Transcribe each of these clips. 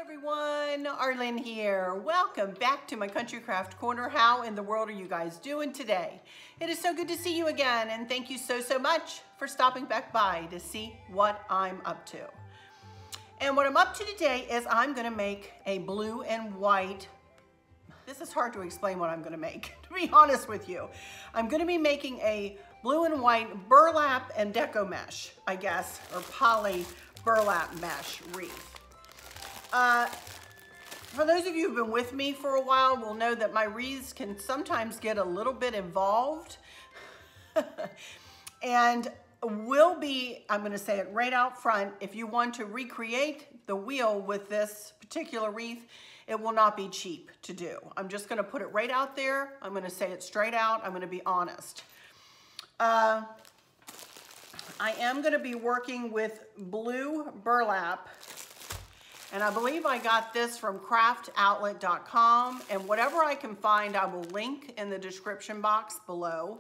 Everyone, Arlene here. Welcome back to my Country Craft Corner. How in the world are you guys doing today? It is so good to see you again, and thank you so much for stopping back by to see what I'm up to. And what I'm up to today is I'm gonna make a blue and white. This is hard to explain what I'm gonna make, to be honest with you. I'm gonna be making a blue and white burlap and deco mesh, I guess, or poly burlap mesh wreath. For those of you who've been with me for a while will know that my wreaths can sometimes get a little bit involved. And I'm gonna say it right out front, if you want to recreate the wheel with this particular wreath, it will not be cheap to do. I'm just gonna put it right out there. I'm gonna say it straight out. I'm gonna be honest. I am gonna be working with blue burlap. And I believe I got this from craftoutlet.com, and whatever I can find, I will link in the description box below.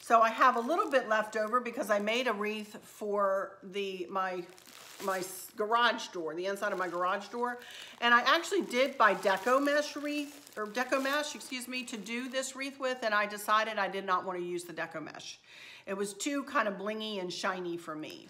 So I have a little bit left over because I made a wreath for my garage door, the inside of my garage door. And I actually did buy deco mesh, excuse me, to do this wreath with, and I decided I did not want to use the deco mesh. It was too kind of blingy and shiny for me.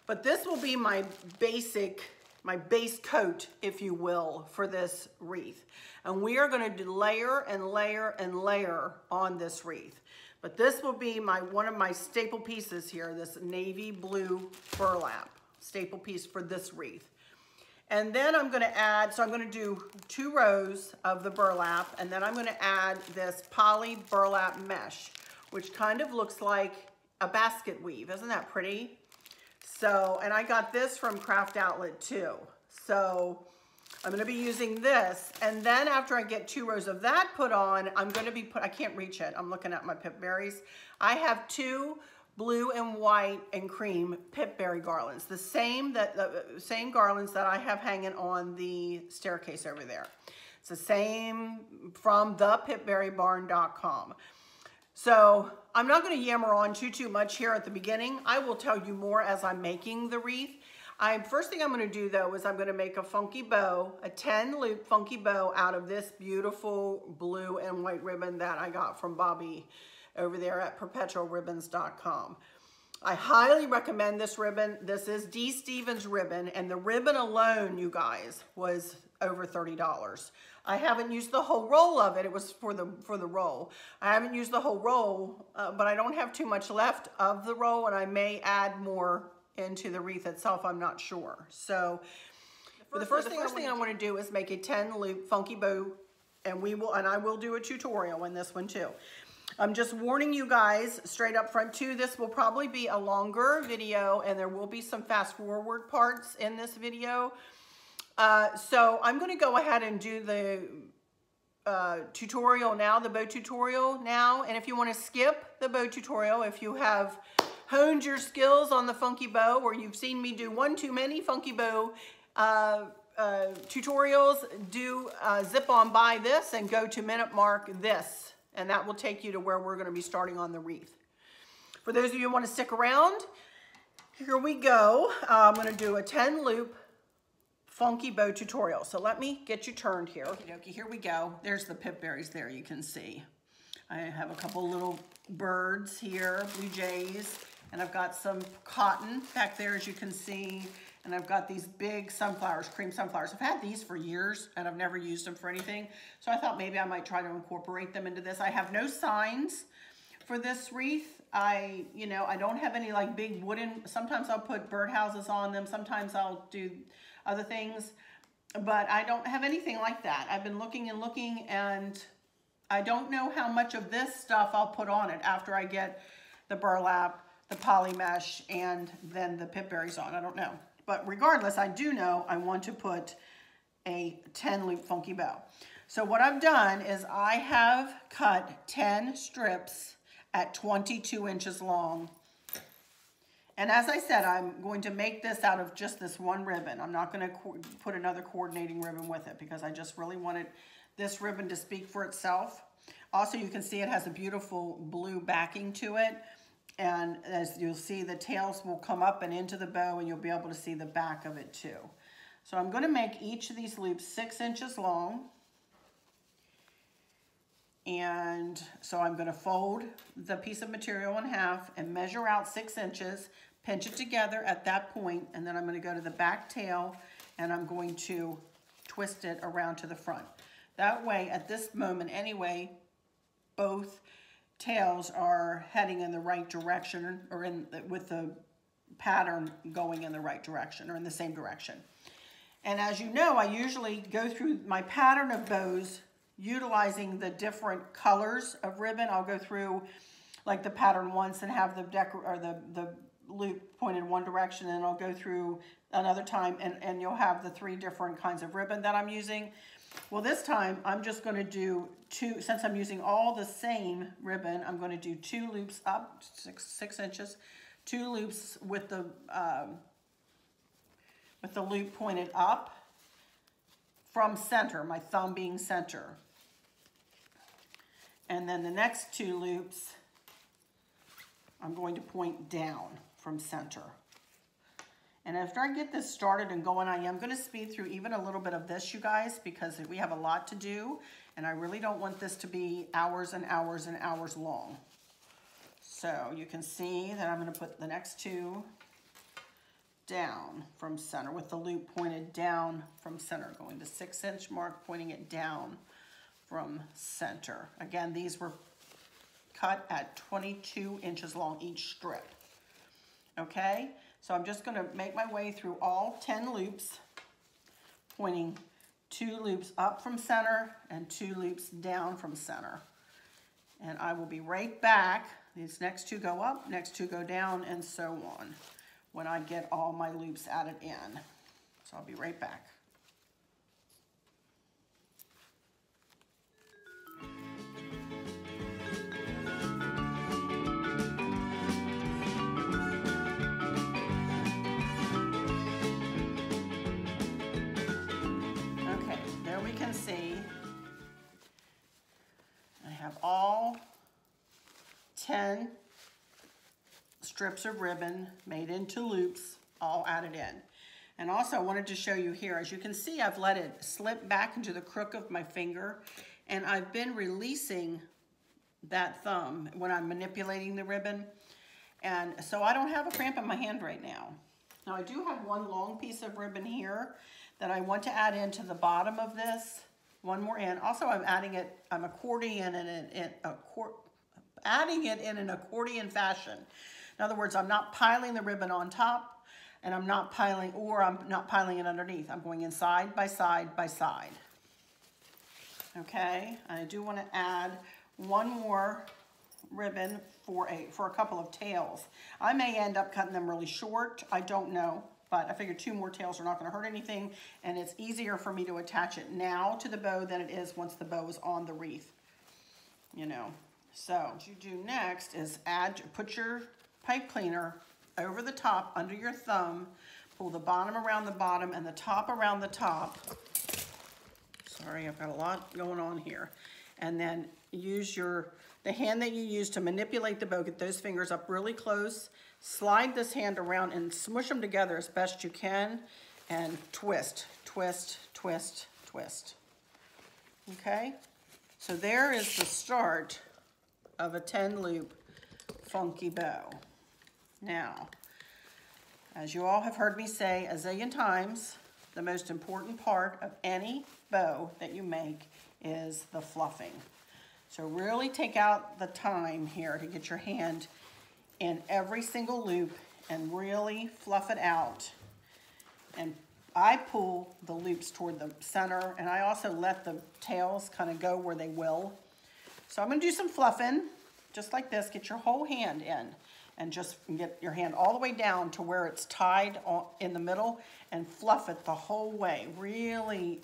But this will be my base coat, if you will, for this wreath. And we are going to layer and layer and layer on this wreath. But this will be one of my staple pieces here, this navy blue burlap staple piece for this wreath. And then I'm going to add, so I'm going to do 2 rows of the burlap, and then I'm going to add this poly burlap mesh, which kind of looks like a basket weave. Isn't that pretty? So, and I got this from Craft Outlet too. So I'm gonna be using this. And then after I get 2 rows of that put on, I'm gonna be I can't reach it. I'm looking at my Pip Berries. I have 2 blue and white and cream Pip Berry garlands. The same garlands that I have hanging on the staircase over there. It's the same from thepipberrybarn.com. So I'm not going to yammer on too much here at the beginning. I will tell you more as I'm making the wreath. First thing I'm going to do though is I'm going to make a funky bow, a 10 loop funky bow out of this beautiful blue and white ribbon that I got from Bobby over there at perpetualribbons.com. I highly recommend this ribbon. This is d.stevens ribbon, and the ribbon alone, you guys, was over $30. I haven't used the whole roll of it. It was for the roll. I haven't used the whole roll, but I don't have too much left of the roll, and I may add more into the wreath itself. I'm not sure. So the first thing I want to do is make a 10 loop funky bow, and I will do a tutorial in this one too. I'm just warning you guys straight up front too, this will probably be a longer video, and there will be some fast forward parts in this video. So I'm going to go ahead and do the tutorial now, the bow tutorial now. And if you want to skip the bow tutorial, if you have honed your skills on the funky bow, or you've seen me do one too many funky bow tutorials, zip on by this and go to minute mark this. And that will take you to where we're going to be starting on the wreath. For those of you who want to stick around, here we go. I'm going to do a 10 loop funky bow tutorial. So let me get you turned here. Okay, here we go. There's the Pip Berries there, you can see. I have a couple little birds here, blue jays, and I've got some cotton back there, as you can see. And I've got these big sunflowers, cream sunflowers. I've had these for years and I've never used them for anything. So I thought maybe I might try to incorporate them into this. I have no signs for this wreath. I don't have any like big wooden, sometimes I'll put birdhouses on them. Sometimes I'll do other things, but I don't have anything like that. I've been looking and looking, and I don't know how much of this stuff I'll put on it after I get the burlap, the poly mesh, and then the Pip Berries on. I don't know. But regardless, I do know I want to put a 10 loop funky bow. So what I've done is I have cut 10 strips at 22 inches long. And as I said, I'm going to make this out of just this one ribbon. I'm not going to put another coordinating ribbon with it because I just really wanted this ribbon to speak for itself. Also, you can see it has a beautiful blue backing to it. And as you'll see, the tails will come up and into the bow, and you'll be able to see the back of it too. So I'm going to make each of these loops 6 inches long. And so I'm going to fold the piece of material in half and measure out 6 inches, pinch it together at that point, and then I'm going to go to the back tail and I'm going to twist it around to the front. That way, at this moment anyway, both tails are heading in the right direction, or with the pattern going in the right direction or in the same direction. And as you know, I usually go through my pattern of bows utilizing the different colors of ribbon. I'll go through like the pattern once and have the loop pointed one direction, and I'll go through another time and you'll have the 3 different kinds of ribbon that I'm using. Well, this time I'm just going to do 2, since I'm using all the same ribbon, I'm going to do 2 loops up, 6 inches, 2 loops with the loop pointed up from center, my thumb being center. And then the next 2 loops, I'm going to point down from center. And after I get this started and going, I am going to speed through even a little bit of this, you guys, because we have a lot to do, and I really don't want this to be hours and hours and hours long. So you can see that I'm going to put the next 2 down from center with the loop pointed down from center, going to 6-inch mark, pointing it down from center. Again, these were cut at 22 inches long each strip. Okay, so I'm just going to make my way through all 10 loops, pointing 2 loops up from center and 2 loops down from center. And I will be right back. These next 2 go up, next 2 go down, and so on, when I get all my loops added in. So I'll be right back. See, I have all 10 strips of ribbon made into loops all added in. And also I wanted to show you here, as you can see, I've let it slip back into the crook of my finger, and I've been releasing that thumb when I'm manipulating the ribbon, and so I don't have a cramp in my hand right now. Now I do have one long piece of ribbon here that I want to add into the bottom of this, one more in. Also, I'm adding it, I'm adding it in an accordion fashion. In other words, I'm not piling the ribbon on top, and I'm not piling it underneath. I'm going in side by side by side. Okay, I do want to add one more ribbon for a couple of tails. I may end up cutting them really short, I don't know. But I figured 2 more tails are not going to hurt anything, and it's easier for me to attach it now to the bow than it is once the bow is on the wreath, you know. So what you do next is put your pipe cleaner over the top under your thumb, pull the bottom around the bottom and the top around the top. Sorry, I've got a lot going on here. And then use the hand that you use to manipulate the bow, get those fingers up really close. Slide this hand around and smush them together as best you can, and twist, twist, twist, twist. Okay? So there is the start of a 10-loop funky bow. Now, as you all have heard me say a zillion times, the most important part of any bow that you make is the fluffing. So really take out the time here to get your hand in every single loop and really fluff it out. And I pull the loops toward the center, and I also let the tails kind of go where they will. So I'm going to do some fluffing, just like this. Get your whole hand in, and just get your hand all the way down to where it's tied in the middle, and fluff it the whole way. Really,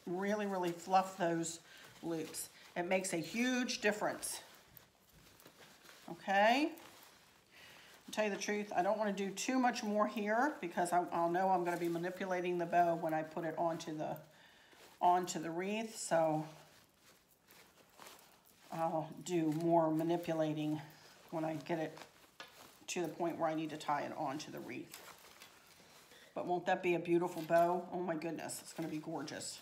really, really fluff those loops. It makes a huge difference. Okay? To tell you the truth, I don't want to do too much more here because I'll know I'm going to be manipulating the bow when I put it onto the wreath. So I'll do more manipulating when I get it to the point where I need to tie it onto the wreath. but won't that be a beautiful bow? Oh my goodness, it's gonna be gorgeous.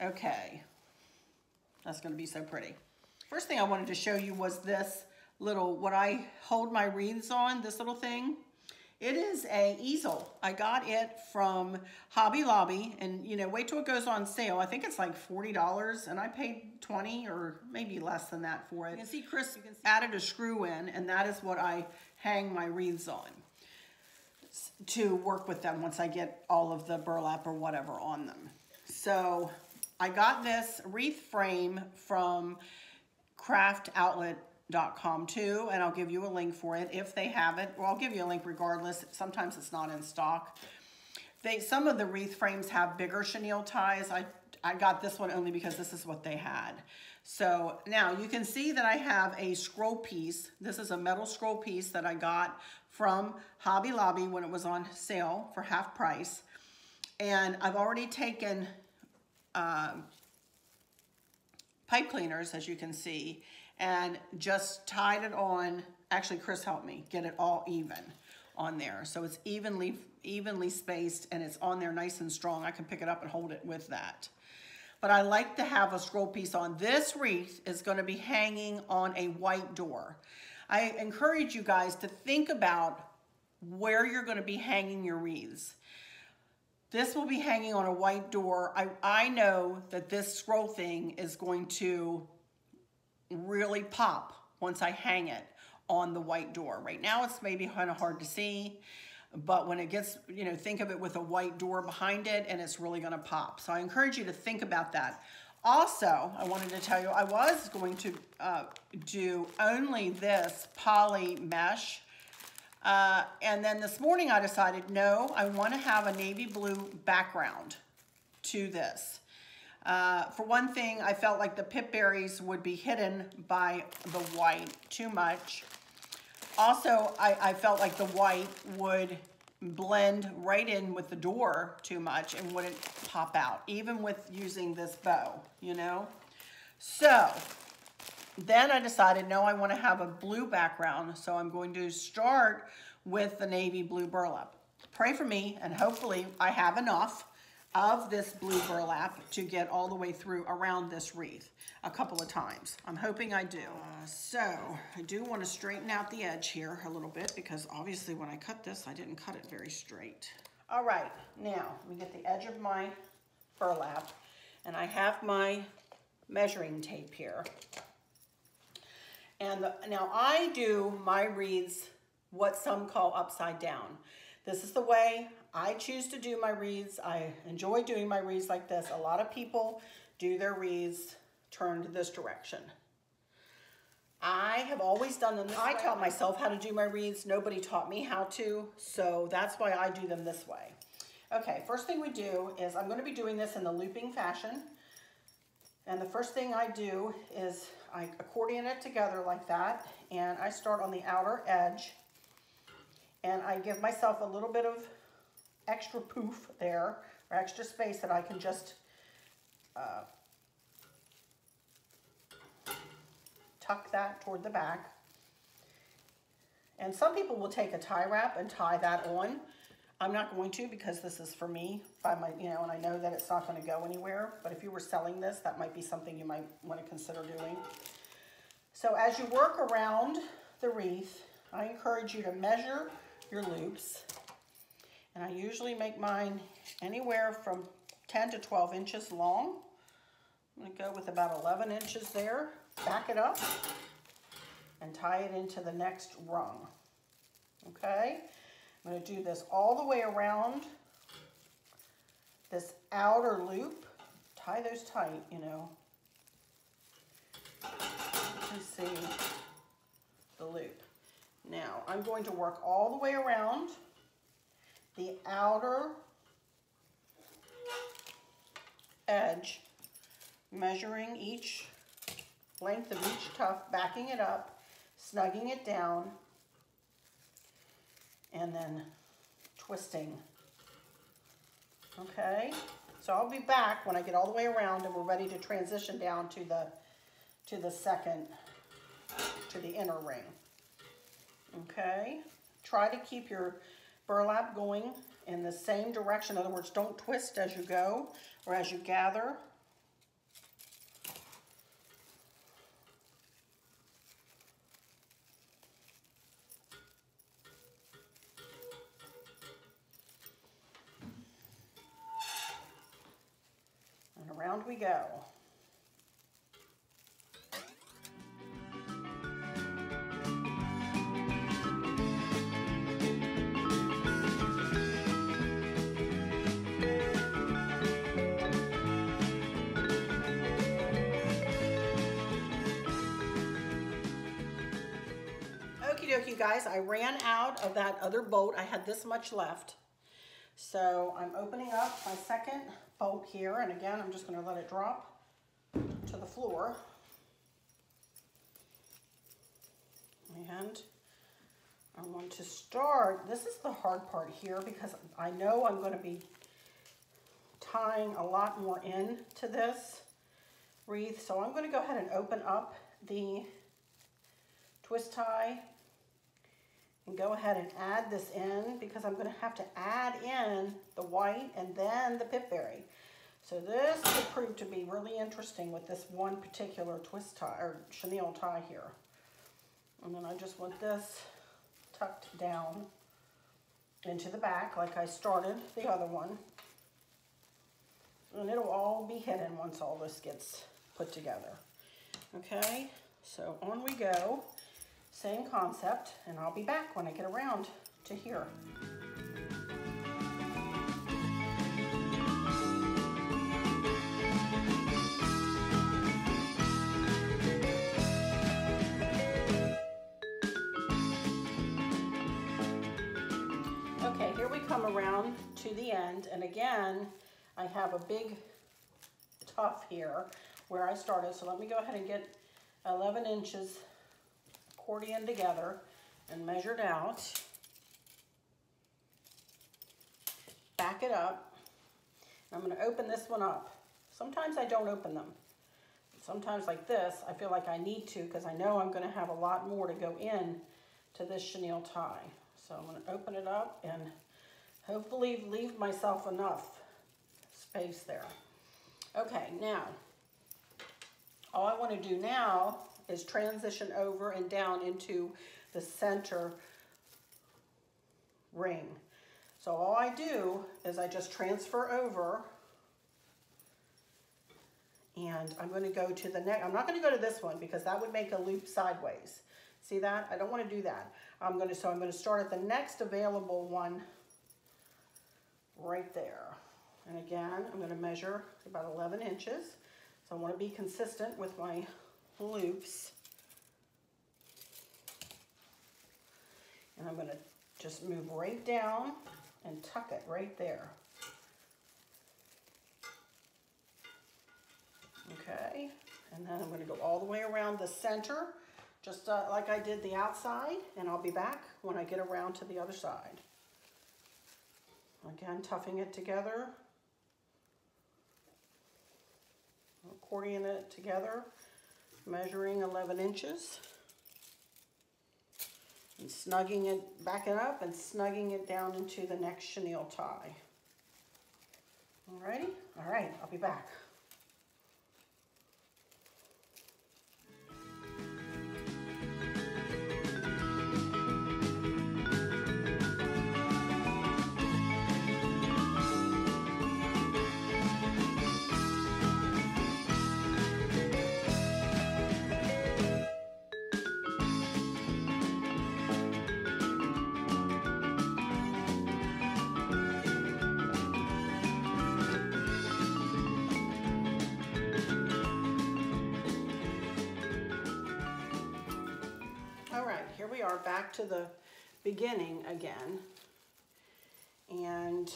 Okay, that's gonna be so pretty. First thing I wanted to show you was this little, what I hold my wreaths on, this little thing. It is a easel. I got it from Hobby Lobby, and you know, wait till it goes on sale. I think it's like $40, and I paid 20 or maybe less than that for it. You can see Chris added a screw in, and that is what I hang my wreaths on to work with them once I get all of the burlap or whatever on them. So I got this wreath frame from craftoutlet.com too, and I'll give you a link for it if they have it. Well, I'll give you a link regardless. Sometimes it's not in stock. Some of the wreath frames have bigger chenille ties. I got this one only because this is what they had. So now you can see that I have a scroll piece. This is a metal scroll piece that I got from Hobby Lobby when it was on sale for half price. And I've already taken pipe cleaners, as you can see, and just tied it on. Actually, Chris helped me get it all even on there. So it's evenly spaced, and it's on there nice and strong. I can pick it up and hold it with that. But I like to have a scroll piece on. This wreath is going to be hanging on a white door. I encourage you guys to think about where you're going to be hanging your wreaths. This will be hanging on a white door. I know that this scroll thing is going to really pop once I hang it on the white door. Right now it's maybe kind of hard to see, but when it gets, you know, think of it with a white door behind it, and it's really going to pop. So I encourage you to think about that. Also, I wanted to tell you, I was going to do only this poly mesh. And then this morning I decided, no, I want to have a navy blue background to this. For one thing, I felt like the pip berries would be hidden by the white too much. Also, I felt like the white would blend right in with the door too much and wouldn't pop out, even with using this bow, you know? So then I decided, no, I want to have a blue background, so I'm going to start with the navy blue burlap. Pray for me, and hopefully I have enough of this blue burlap to get all the way through around this wreath a couple of times. I'm hoping I do. So I do want to straighten out the edge here a little bit, because obviously when I cut this, I didn't cut it very straight. All right, now let me get the edge of my burlap, and I have my measuring tape here. And now I do my wreaths what some call upside down. This is the way I choose to do my wreaths. I enjoy doing my wreaths like this. A lot of people do their wreaths turned this direction. I have always done them this way. I taught myself how to do my wreaths. Nobody taught me how to, so that's why I do them this way. Okay, first thing we do is I'm going to be doing this in the looping fashion. And the first thing I do is I accordion it together like that, and I start on the outer edge, and I give myself a little bit of extra poof there, or extra space that I can just tuck that toward the back. And some people will take a tie wrap and tie that on. I'm not going to, because this is for me, by my, you know, and I know that it's not going to go anywhere. But if you were selling this, that might be something you might want to consider doing. So as you work around the wreath, I encourage you to measure your loops. And I usually make mine anywhere from 10 to 12 inches long. I'm going to go with about 11 inches there. Back it up and tie it into the next rung. Okay? I'm going to do this all the way around this outer loop. Tie those tight, you know. You can see the loop. Now, I'm going to work all the way around the outer edge, measuring each length of each tuft, backing it up, snugging it down, and then twisting. Okay, so I'll be back when I get all the way around and we're ready to transition down to the inner ring. Okay, try to keep your burlap going in the same direction. In other words, don't twist as you go or as you gather. And around we go. You guys, I ran out of that other bolt. I had this much left. So I'm opening up my second bolt here, and again, I'm just going to let it drop to the floor. And I want to start, this is the hard part here because I know I'm going to be tying a lot more into this wreath. So I'm going to go ahead and open up the twist tie and go ahead and add this in because I'm going to have to add in the white and then the Pip Berry. So this could prove to be really interesting with this one particular twist tie or chenille tie here. And then I just want this tucked down into the back like I started the other one. And it'll all be hidden once all this gets put together. Okay, so on we go. Same concept, and I'll be back when I get around to here. Okay, here we come around to the end, and again, I have a big tuft here where I started, so let me go ahead and get 11 inches accordion together and measure it out. Back it up. I'm going to open this one up. Sometimes I don't open them. Sometimes like this, I feel like I need to because I know I'm going to have a lot more to go in to this chenille tie. So I'm going to open it up and hopefully leave myself enough space there. Okay, now, all I want to do now is transition over and down into the center ring. So all I do is I just transfer over and I'm going to go to the next. I'm not going to go to this one because that would make a loop sideways. See that? I don't want to do that. I'm going to start at the next available one right there. And again, I'm going to measure about 11 inches. So I want to be consistent with my loops. And I'm going to just move right down and tuck it right there. Okay, and then I'm going to go all the way around the center, just like I did the outside, and I'll be back when I get around to the other side. Again, toughing it together, accordion it together, measuring 11 inches, and snugging it, backing up and snugging it down into the next chenille tie. Alrighty? All right, I'll be back. Here we are back to the beginning again, and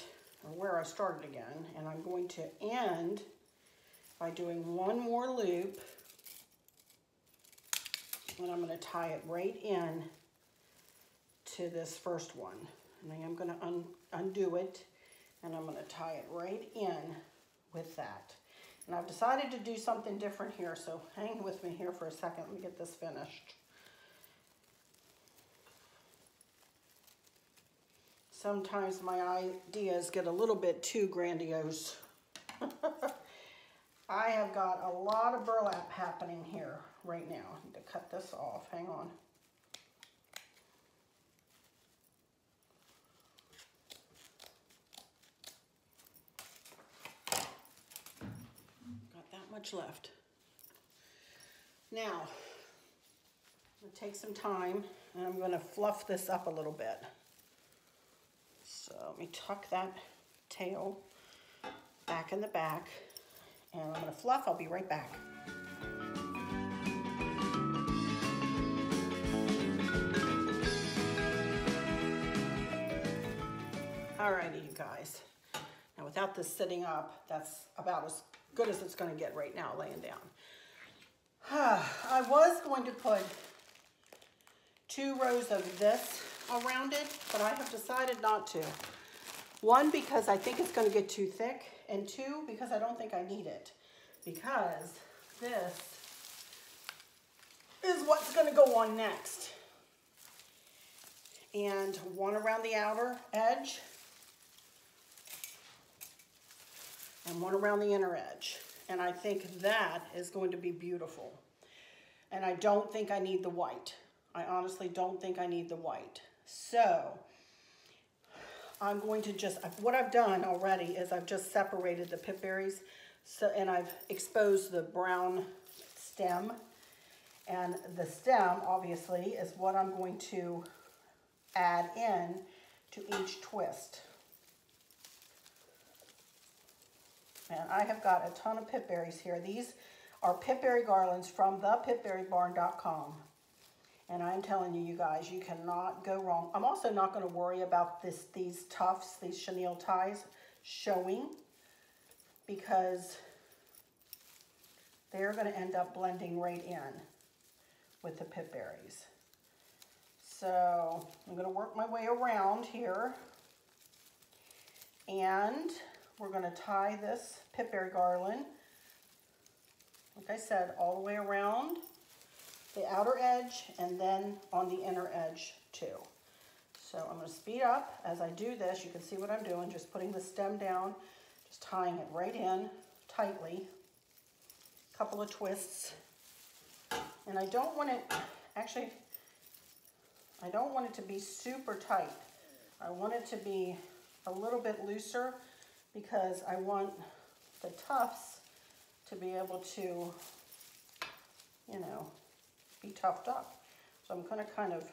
where I started again, and I'm going to end by doing one more loop, and I'm going to tie it right in to this first one, and then I'm going to undo it, and I'm going to tie it right in with that. And I've decided to do something different here, so hang with me here for a second. Let me get this finished. sometimes my ideas get a little bit too grandiose. I have got a lot of burlap happening here right now. I need to cut this off. Hang on. Got that much left. Now, I'm going to take some time and I'm going to fluff this up a little bit. So let me tuck that tail back in the back and I'm going to fluff. I'll be right back. Alrighty, you guys. Now without this sitting up, that's about as good as it's going to get right now laying down. I was going to put 2 rows of this around it, but I have decided not to. 1, because I think it's going to get too thick, and 2, because I don't think I need it. Because this is what's going to go on next. And 1 around the outer edge, and 1 around the inner edge. And I think that is going to be beautiful. And I don't think I need the white. I honestly don't think I need the white. So I'm going to just, what I've done already is I've just separated the pip berries, and I've exposed the brown stem. And the stem, obviously, is what I'm going to add in to each twist. And I have got a ton of pip berries here. These are Pip Berry garlands from thepipberrybarn.com. And I'm telling you, you guys, you cannot go wrong. I'm also not going to worry about these tufts, these chenille ties showing, because they're going to end up blending right in with the pip berries. So I'm going to work my way around here, and we're going to tie this pip berry garland, like I said, all the way around the outer edge and then on the inner edge too. So I'm going to speed up as I do this. You can see what I'm doing, just putting the stem down, just tying it right in tightly, a couple of twists. And I don't want it, actually, I don't want it to be super tight. I want it to be a little bit looser because I want the tufts to be able to, you know, be toughed up. So I'm going to kind of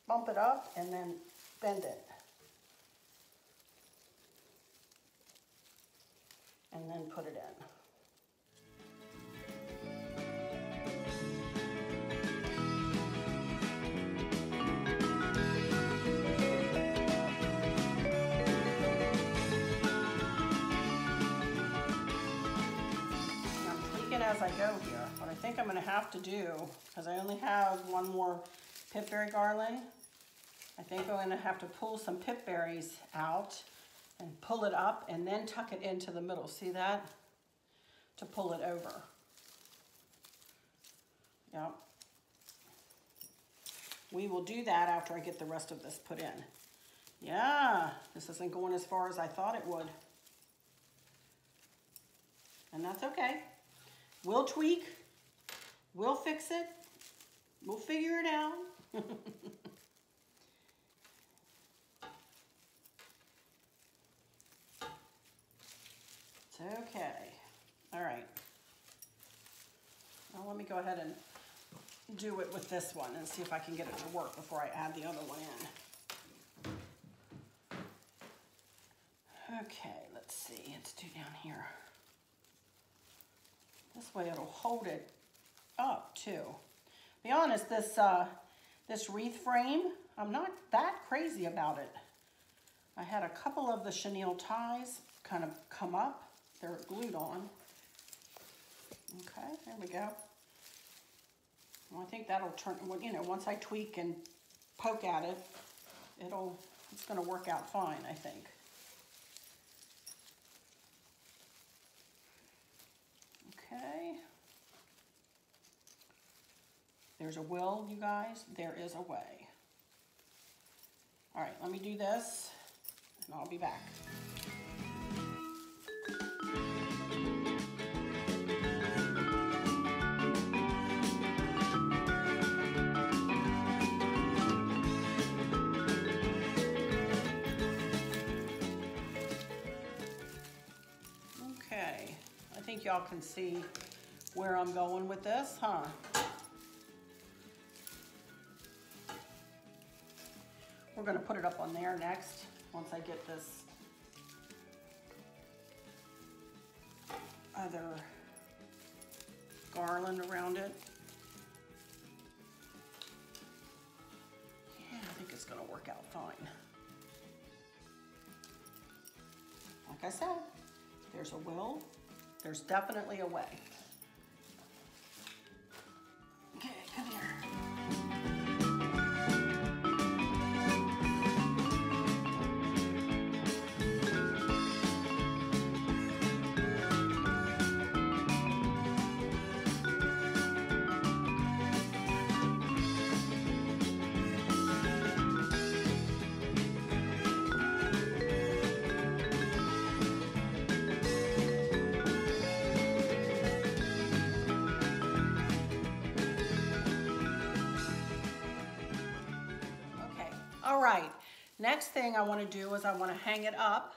bump it up and then bend it. And then put it in. As I go here, what I think I'm going to have to do, because I only have 1 more pip berry garland, I think I'm going to have to pull some pip berries out and pull it up and then tuck it into the middle. See that? To pull it over. Yep. We will do that after I get the rest of this put in. Yeah, this isn't going as far as I thought it would. And that's okay. We'll tweak, we'll fix it, we'll figure it out. It's okay. All right. Now let me go ahead and do it with this one and see if I can get it to work before I add the other one in. Okay, let's see, let's do down here. This way it'll hold it up too. Be honest, this wreath frame, I'm not that crazy about it. I had a couple of the chenille ties kind of come up. They're glued on. Okay, there we go. Well, I think that'll turn, you know, once I tweak and poke at it, it's gonna work out fine, I think. Okay. There's a will, you guys. There is a way. All right, let me do this. and I'll be back. Okay, I think y'all can see where I'm going with this, huh? We're gonna put it up on there next, once I get this other garland around it. Yeah, I think it's gonna work out fine. Like I said, there's a will, there's definitely a way. Okay, come here. All right, next thing I want to do is I want to hang it up,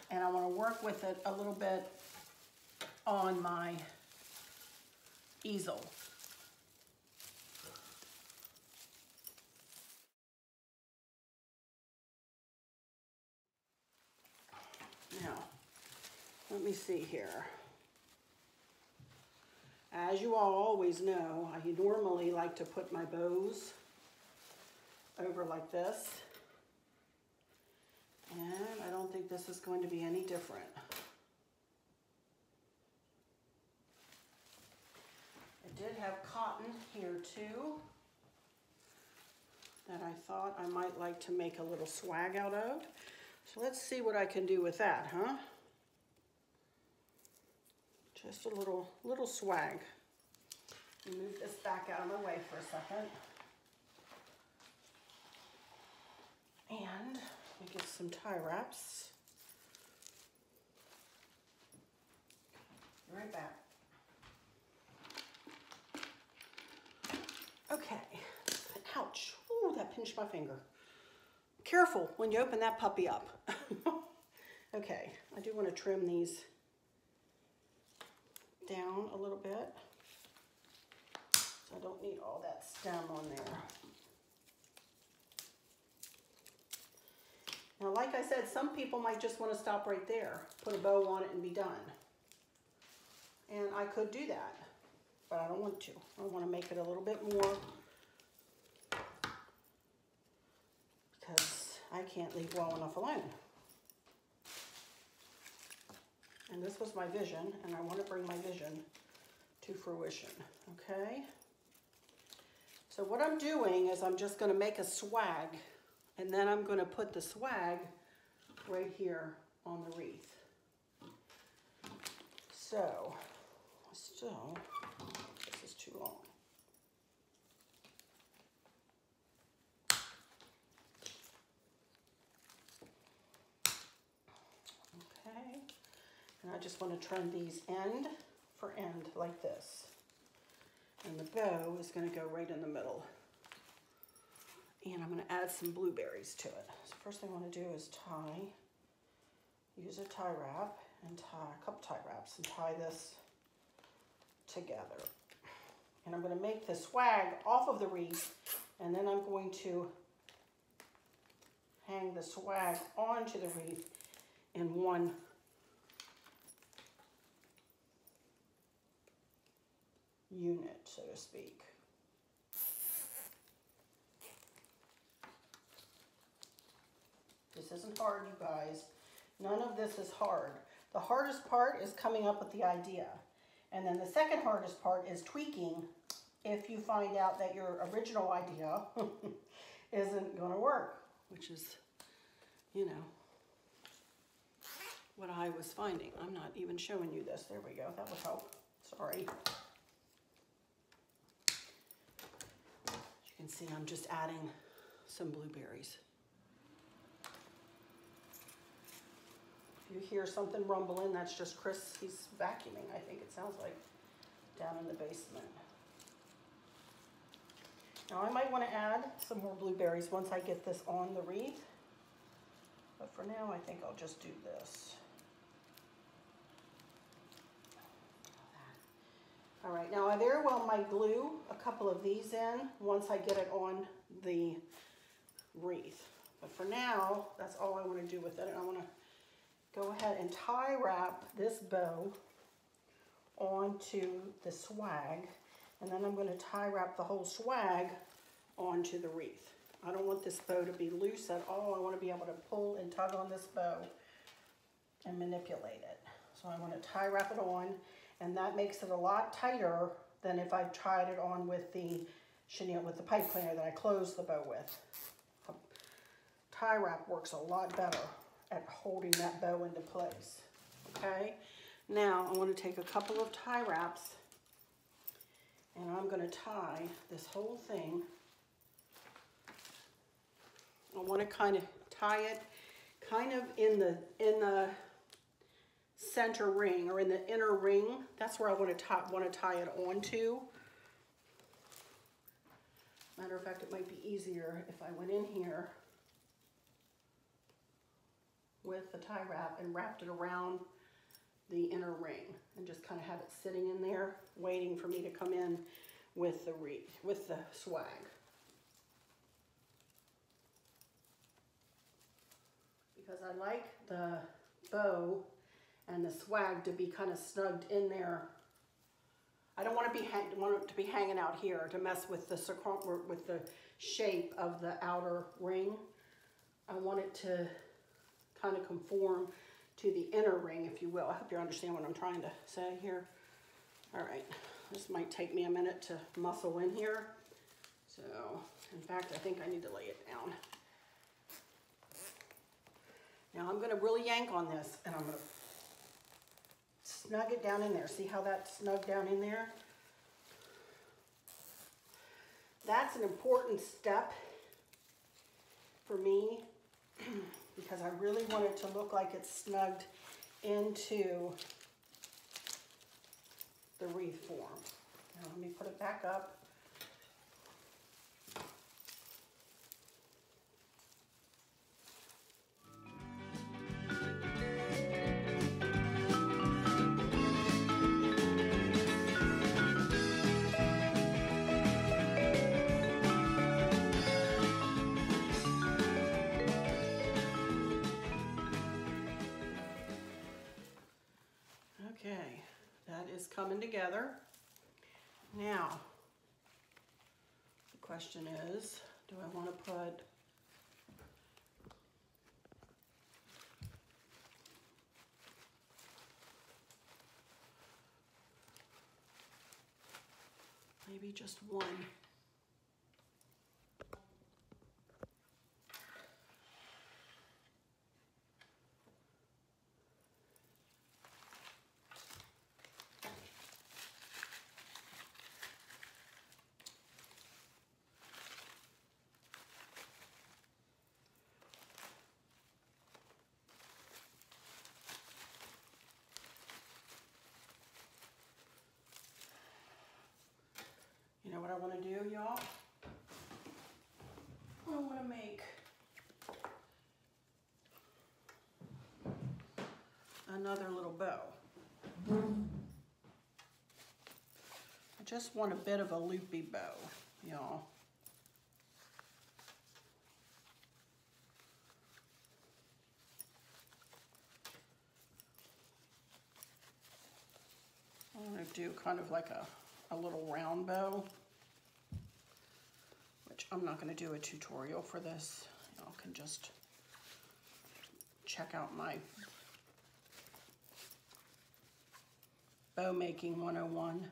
and I want to work with it a little bit on my easel. Now, let me see here. As you all always know, I normally like to put my bows over like this, and I don't think this is going to be any different. I did have cotton here too that I thought I might like to make a little swag out of. So let's see what I can do with that, huh? Just a little swag. Move this back out of my way for a second. And we get some tie wraps. Be right back. Okay. Ouch. Ooh, that pinched my finger. Careful when you open that puppy up. Okay, I do want to trim these down a little bit, so I don't need all that stem on there. Now, like I said, some people might just want to stop right there, put a bow on it and be done. And I could do that, but I don't want to. I want to make it a little bit more, because I can't leave well enough alone. And this was my vision, and I want to bring my vision to fruition, okay? So what I'm doing is I'm just going to make a swag, and then I'm going to put the swag right here on the wreath. So, still, this is too long. Okay, and I just want to trim these end for end like this. And the bow is going to go right in the middle. And I'm going to add some blueberries to it. So first thing I want to do is use a tie wrap and a couple tie wraps and tie this together. And I'm going to make the swag off of the wreath, and then I'm going to hang the swag onto the wreath in one unit, so to speak. This isn't hard, you guys. None of this is hard. The hardest part is coming up with the idea. And then the second hardest part is tweaking if you find out that your original idea isn't going to work, which is, you know, what I was finding. I'm not even showing you this. There we go. That would help. Sorry. As you can see, I'm just adding some blueberries. you hear something rumbling, that's just Chris, he's vacuuming, I think it sounds like, down in the basement. Now I might want to add some more blueberries once I get this on the wreath, but for now I think I'll just do this. All right, now I very well might glue a couple of these in once I get it on the wreath. But for now, that's all I want to do with it. And I want to go ahead and tie wrap this bow onto the swag. And then I'm going to tie wrap the whole swag onto the wreath. I don't want this bow to be loose at all. I want to be able to pull and tug on this bow and manipulate it. So I want to tie wrap it on, and that makes it a lot tighter than if I tried it on with the chenille, with the pipe cleaner that I closed the bow with. Tie wrap works a lot better at holding that bow into place. Okay, now I want to take a couple of tie wraps and I'm going to tie this whole thing. I want to kind of tie it kind of in the center ring, or in the inner ring. That's where I want to tie it onto. Matter of fact, it might be easier if I went in here with the tie wrap and wrapped it around the inner ring and just kind of have it sitting in there waiting for me to come in with the wreath, with the swag. Because I like the bow and the swag to be kind of snugged in there. I don't want it to be hanging out here to mess with the shape of the outer ring. I want it to kind of conform to the inner ring, if you will. I hope you understand what I'm trying to say here. All right, this might take me a minute to muscle in here. So, in fact, I think I need to lay it down. Now I'm gonna really yank on this, and I'm gonna snug it down in there. See how that's snug down in there? That's an important step for me because I really want it to look like it's snugged into the wreath form. Now let me put it back up. Okay, that is coming together. Now, the question is, do I want to put maybe just one? You know what I want to do, y'all? I want to make another little bow. I just want a bit of a loopy bow, y'all. I want to do kind of like a little round bow, which I'm not going to do a tutorial for this. Y'all can just check out my bow making 101.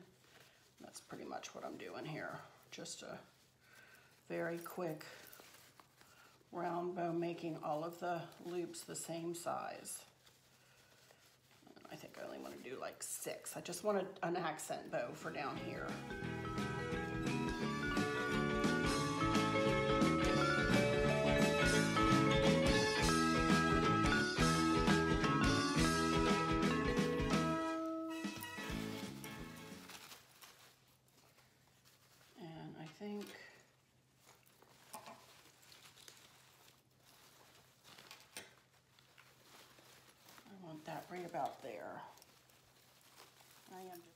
That's pretty much what I'm doing here. Just a very quick round bow, making all of the loops the same size. I think I only want to do like 6. I just want an accent bow for down here. right about there. I am just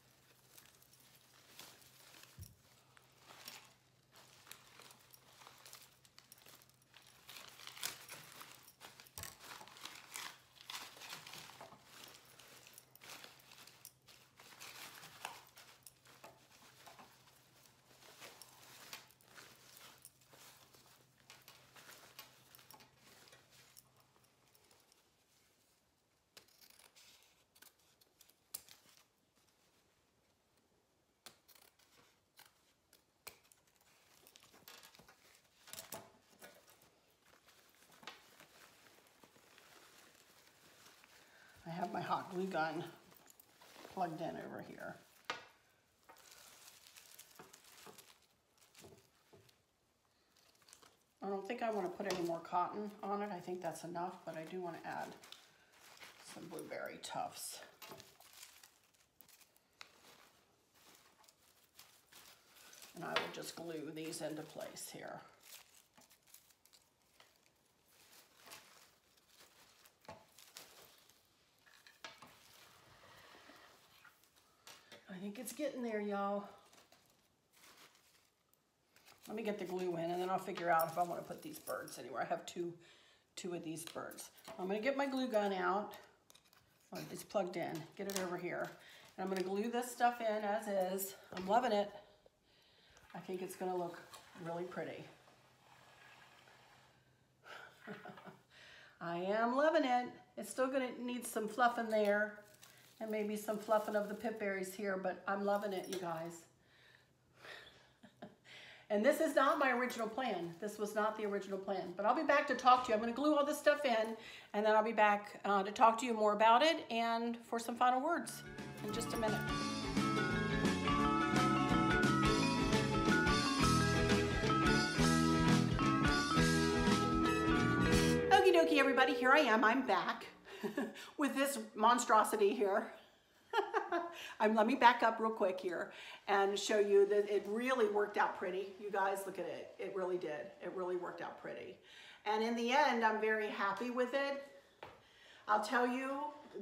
I have my hot glue gun plugged in over here. I don't think I want to put any more cotton on it. I think that's enough, but I do want to add some blueberry tufts. And I will just glue these into place here. I think it's getting there, y'all. Let me get the glue in and then I'll figure out if I want to put these birds anywhere. I have two of these birds. I'm going to get my glue gun out. Oh, it's plugged in. Get it over here. And I'm going to glue this stuff in as is. I'm loving it. I think it's going to look really pretty. I am loving it. It's still going to need some fluff in there. And maybe some fluffing of the pip berries here, but I'm loving it, you guys. And this is not my original plan. This was not the original plan, but I'll be back to talk to you. I'm gonna glue all this stuff in, and then I'll be back to talk to you more about it and for some final words in just a minute. Okie dokie, everybody, here I am, I'm back. With this monstrosity here. Let me back up real quick here and show you that it really worked out pretty. You guys, look at it. It really did. It really worked out pretty. And in the end, I'm very happy with it. I'll tell you,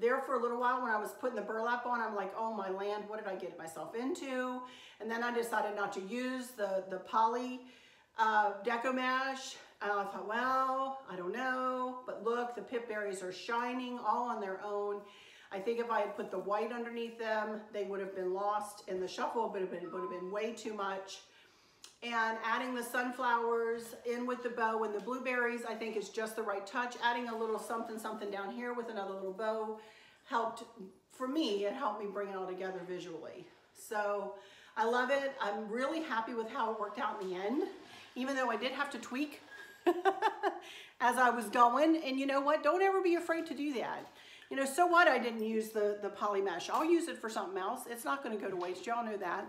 there for a little while when I was putting the burlap on, I'm like, oh my land, what did I get myself into? And then I decided not to use the poly deco mesh. And I thought, well, I don't know, but look, the pip berries are shining all on their own. I think if I had put the white underneath them, they would have been lost in the shuffle, but it would have been way too much. And adding the sunflowers in with the bow and the blueberries, I think is just the right touch. Adding a little something, something down here with another little bow helped, for me, it helped me bring it all together visually. So I love it. I'm really happy with how it worked out in the end, even though I did have to tweak as I was going. And you know what? Don't ever be afraid to do that. You know, so what? I didn't use the poly mesh. I'll use it for something else. It's not going to go to waste. Y'all know that.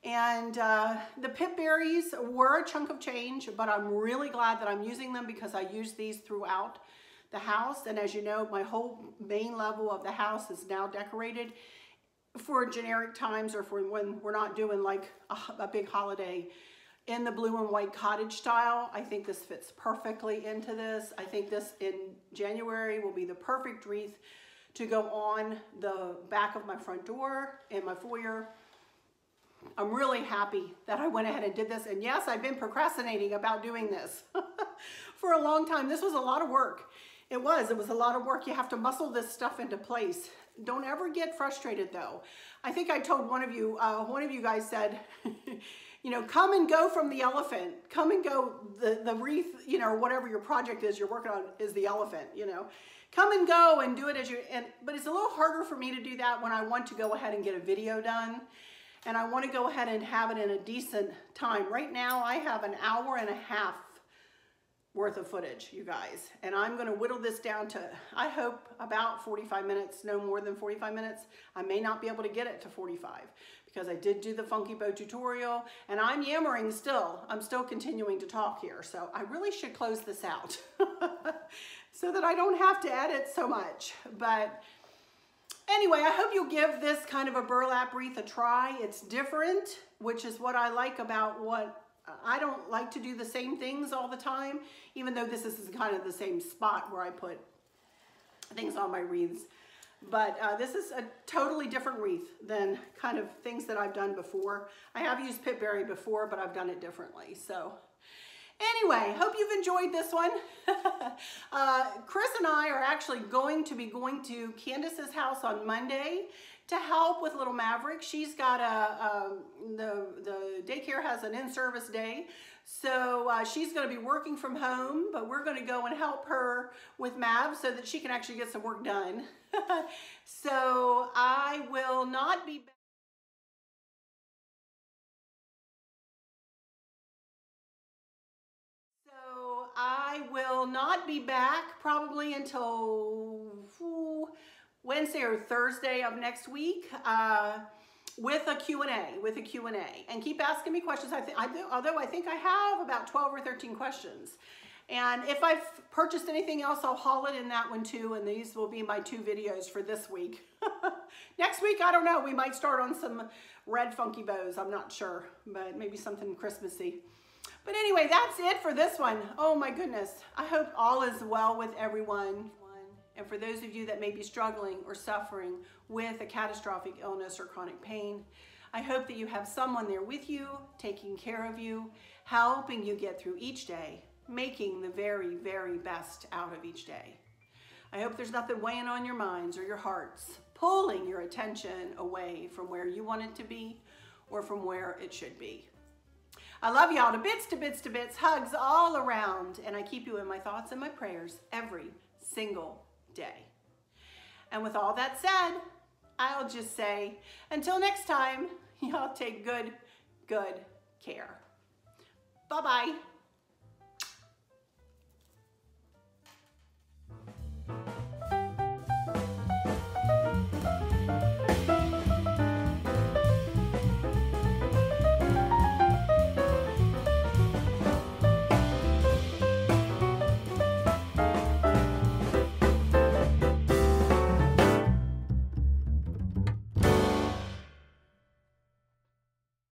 And the pip berries were a chunk of change, but I'm really glad that I'm using them because I use these throughout the house. And as you know, my whole main level of the house is now decorated for generic times or for when we're not doing like a big holiday in the blue and white cottage style. I think this fits perfectly into this. I think this in January will be the perfect wreath to go on the back of my front door and my foyer. I'm really happy that I went ahead and did this. And yes, I've been procrastinating about doing this for a long time. This was a lot of work. It was a lot of work. You have to muscle this stuff into place. Don't ever get frustrated though. I think I told one of you guys said, you know, come and go from the elephant. Come and go, the wreath, you know, or whatever your project is you're working on is the elephant, you know. Come and go and do it as you, but it's a little harder for me to do that when I want to go ahead and get a video done. And I want to go ahead and have it in a decent time. Right now, I have an hour and a half worth of footage, you guys. And I'm going to whittle this down to, I hope, about 45 minutes, no more than 45 minutes. I may not be able to get it to 45 because I did do the funky bow tutorial and I'm yammering still. I'm still continuing to talk here. So I really should close this out so that I don't have to edit so much. But anyway, I hope you'll give this kind of a burlap wreath a try. It's different, which is what I like about what I don't like to do the same things all the time, even though this is kind of the same spot where I put things on my wreaths. But this is a totally different wreath than kind of things that I've done before. I have used Pip Berry before, but I've done it differently. So anyway, hope you've enjoyed this one. Chris and I are actually going to Candace's house on Monday to help with little Maverick. She's got the daycare has an in-service day. So she's going to be working from home, but we're going to go and help her with Mav so that she can actually get some work done. So I will not be back. So I will not be back probably until Wednesday or Thursday of next week. With a Q&A, and keep asking me questions. Although I think I have about 12 or 13 questions. And if I've purchased anything else, I'll haul it in that one too, and these will be my 2 videos for this week. Next week, I don't know, we might start on some red funky bows, I'm not sure, but maybe something Christmassy. But anyway, that's it for this one. Oh my goodness, I hope all is well with everyone. And for those of you that may be struggling or suffering with a catastrophic illness or chronic pain, I hope that you have someone there with you, taking care of you, helping you get through each day, making the very, very best out of each day. I hope there's nothing weighing on your minds or your hearts, pulling your attention away from where you want it to be or from where it should be. I love y'all to bits, to bits, to bits, hugs all around, and I keep you in my thoughts and my prayers every single day. And with all that said, I'll just say, until next time, y'all take good care. Bye-bye.